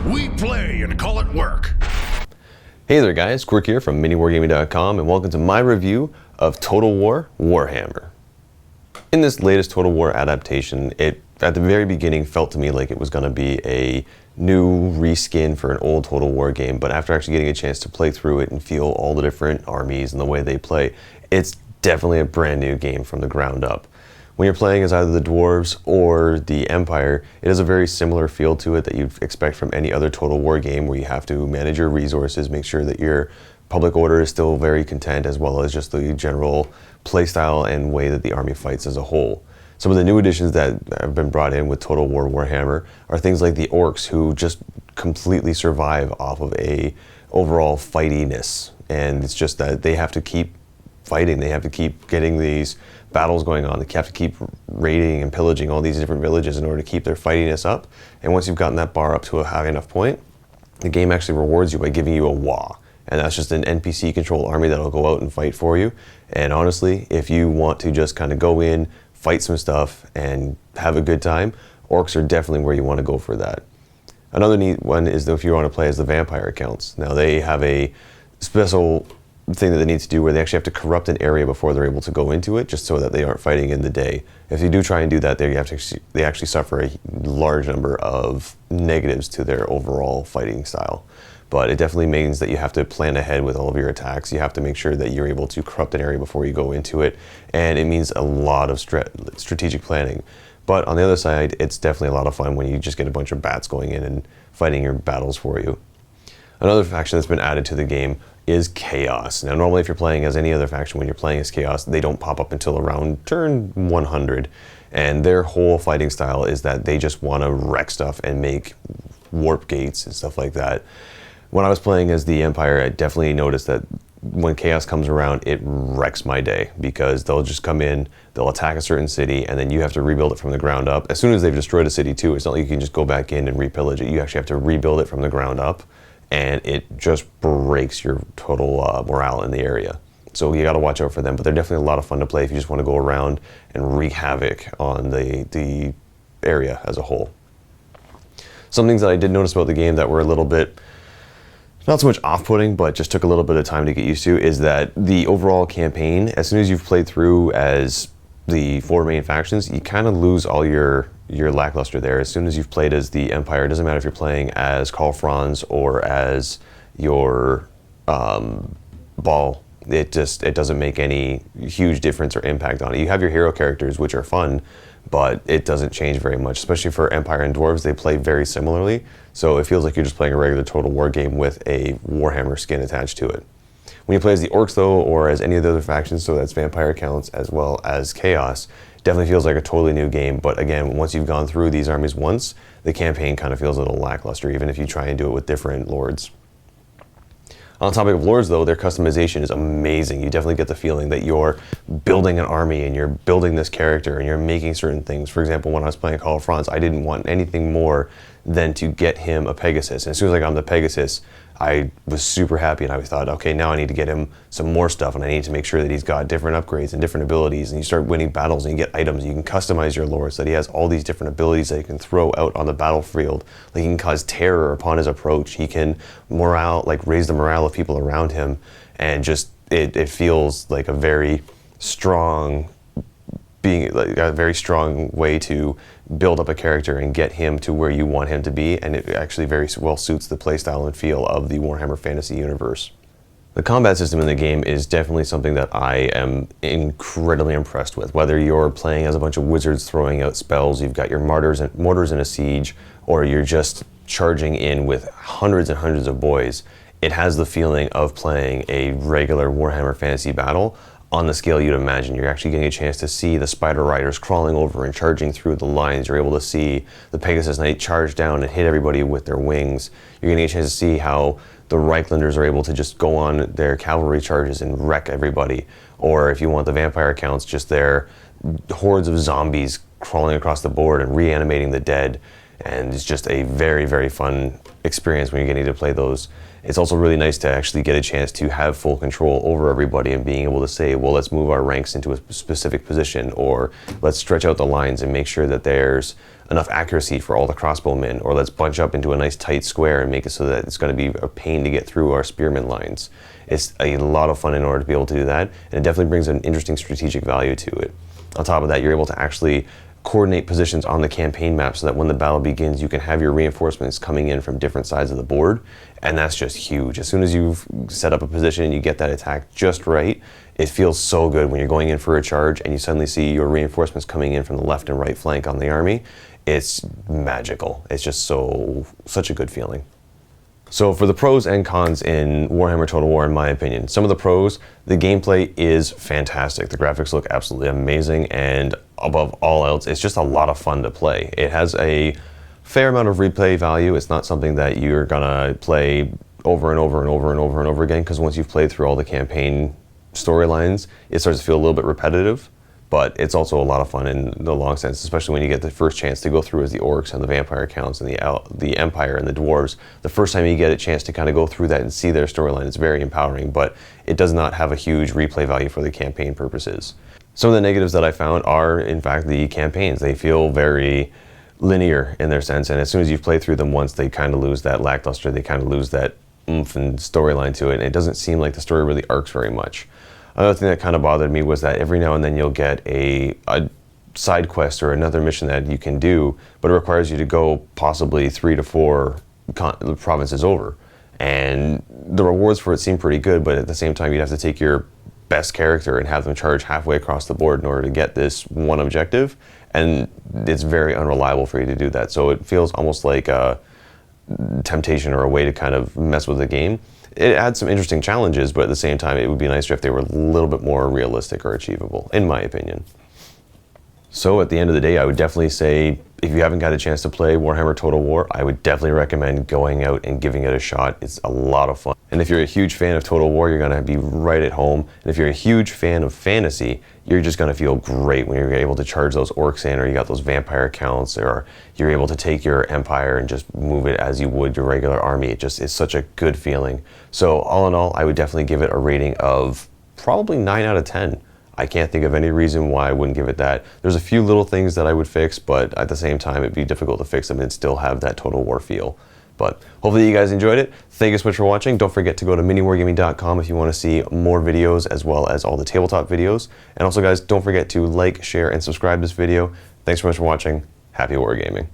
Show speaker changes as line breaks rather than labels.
We play and call it work.
Hey there guys, Quirk here from MiniWarGaming.com and welcome to my review of Total War Warhammer. In this latest Total War adaptation, it at the very beginning felt to me like it was going to be a new reskin for an old Total War game, but after actually getting a chance to play through it and feel all the different armies and the way they play, it's definitely a brand new game from the ground up. When you're playing as either the Dwarves or the Empire, it has a very similar feel to it that you'd expect from any other Total War game, where you have to manage your resources, make sure that your public order is still very content, as well as just the general playstyle and way that the army fights as a whole. Some of the new additions that have been brought in with Total War Warhammer are things like the Orcs, who just completely survive off of a overall fightiness, and it's just that they have to keep fighting, they have to keep getting these battles going on, they have to keep raiding and pillaging all these different villages in order to keep their fightiness up. And once you've gotten that bar up to a high enough point, the game actually rewards you by giving you a WA, and that's just an NPC controlled army that'll go out and fight for you. And honestly, if you want to just kind of go in, fight some stuff and have a good time, Orcs are definitely where you want to go for that. Another neat one is if you want to play as the vampire accounts. Now they have a special thing that they need to do where they actually have to corrupt an area before they're able to go into it, just so that they aren't fighting in the day. If you do try and do that, they actually suffer a large number of negatives to their overall fighting style. But it definitely means that you have to plan ahead with all of your attacks. You have to make sure that you're able to corrupt an area before you go into it, and it means a lot of strategic planning. But on the other side, it's definitely a lot of fun when you just get a bunch of bats going in and fighting your battles for you. Another faction that's been added to the game is Chaos. Now normally if you're playing as any other faction, when you're playing as Chaos, they don't pop up until around turn 100, and their whole fighting style is that they just want to wreck stuff and make warp gates and stuff like that. When I was playing as the Empire, I definitely noticed that when Chaos comes around, it wrecks my day, because they'll just come in, they'll attack a certain city, and then you have to rebuild it from the ground up. As soon as they've destroyed a city too, it's not like you can just go back in and repillage it. You actually have to rebuild it from the ground up, and it just breaks your total morale in the area. So you got to watch out for them, but they're definitely a lot of fun to play if you just want to go around and wreak havoc on the area as a whole. Some things that I did notice about the game that were a little bit, not so much off-putting, but just took a little bit of time to get used to, is that the overall campaign, as soon as you've played through as the four main factions, you kind of lose all your lackluster there. As soon as you've played as the Empire, it doesn't matter if you're playing as Karl Franz or as your Ball, it doesn't make any huge difference or impact on it. You have your hero characters, which are fun, but it doesn't change very much, especially for Empire and Dwarves. They play very similarly, so it feels like you're just playing a regular Total War game with a Warhammer skin attached to it. When you play as the Orcs though, or as any of the other factions, so that's vampire accounts as well as Chaos, definitely feels like a totally new game. But again, once you've gone through these armies once, the campaign kind of feels a little lackluster, even if you try and do it with different lords. On the topic of lords though, their customization is amazing. You definitely get the feeling that you're building an army and you're building this character and you're making certain things. For example, when I was playing Karl Franz, I didn't want anything more than to get him a Pegasus. And as soon as I got him the Pegasus, I was super happy, and I thought, okay, now I need to get him some more stuff, and I need to make sure that he's got different upgrades and different abilities, and you start winning battles and you get items. You can customize your lord so that he has all these different abilities that he can throw out on the battlefield. Like, he can cause terror upon his approach. He can raise the morale of people around him, and just it feels like a very strong way to build up a character and get him to where you want him to be, and it actually very well suits the playstyle and feel of the Warhammer Fantasy universe. The combat system in the game is definitely something that I am incredibly impressed with. Whether you're playing as a bunch of wizards throwing out spells, you've got your mortars in a siege, or you're just charging in with hundreds and hundreds of boys, it has the feeling of playing a regular Warhammer Fantasy battle on the scale you'd imagine. You're actually getting a chance to see the spider riders crawling over and charging through the lines. You're able to see the Pegasus Knight charge down and hit everybody with their wings. You're getting a chance to see how the Reichlanders are able to just go on their cavalry charges and wreck everybody. Or if you want the vampire accounts, just their hordes of zombies crawling across the board and reanimating the dead. And it's just a very, very fun experience when you're getting to play those. It's also really nice to actually get a chance to have full control over everybody and being able to say, well, let's move our ranks into a specific position, or let's stretch out the lines and make sure that there's enough accuracy for all the crossbowmen, or let's bunch up into a nice tight square and make it so that it's going to be a pain to get through our spearman lines. It's a lot of fun in order to be able to do that, and it definitely brings an interesting strategic value to it. On top of that, you're able to actually coordinate positions on the campaign map so that when the battle begins, you can have your reinforcements coming in from different sides of the board, and that's just huge. As soon as you've set up a position and you get that attack just right, it feels so good when you're going in for a charge and you suddenly see your reinforcements coming in from the left and right flank on the army. It's magical. It's just such a good feeling. So for the pros and cons in Warhammer Total War, in my opinion, some of the pros, the gameplay is fantastic. The graphics look absolutely amazing, and above all else, it's just a lot of fun to play. It has a fair amount of replay value. It's not something that you're gonna play over and over and over and over and over again, because once you've played through all the campaign storylines, it starts to feel a little bit repetitive. But it's also a lot of fun in the long sense, especially when you get the first chance to go through as the orcs and the vampire counts and the empire and the dwarves. The first time you get a chance to kind of go through that and see their storyline, it's very empowering, but it does not have a huge replay value for the campaign purposes. Some of the negatives that I found are, in fact, the campaigns. They feel very linear in their sense, and as soon as you've played through them once, they kind of lose that lackluster, they kind of lose that oomph and storyline to it, and it doesn't seem like the story really arcs very much. Another thing that kind of bothered me was that every now and then you'll get a side quest or another mission that you can do, but it requires you to go possibly 3 to 4 provinces over. And the rewards for it seem pretty good, but at the same time you'd have to take your best character and have them charge halfway across the board in order to get this one objective, and it's very unreliable for you to do that. So it feels almost like a temptation or a way to kind of mess with the game. It adds some interesting challenges, but at the same time, it would be nicer if they were a little bit more realistic or achievable, in my opinion. So at the end of the day, I would definitely say, if you haven't got a chance to play Warhammer Total War, I would definitely recommend going out and giving it a shot. It's a lot of fun. And if you're a huge fan of Total War, you're gonna be right at home. And if you're a huge fan of fantasy, you're just gonna feel great when you're able to charge those orcs in, or you got those vampire counts, or you're able to take your empire and just move it as you would your regular army. It just is such a good feeling. So all in all, I would definitely give it a rating of probably 9 out of 10. I can't think of any reason why I wouldn't give it that. There's a few little things that I would fix, but at the same time, it'd be difficult to fix them and still have that Total War feel. But hopefully you guys enjoyed it. Thank you so much for watching. Don't forget to go to MiniWarGaming.com if you want to see more videos, as well as all the tabletop videos. And also guys, don't forget to like, share, and subscribe to this video. Thanks so much for watching. Happy wargaming.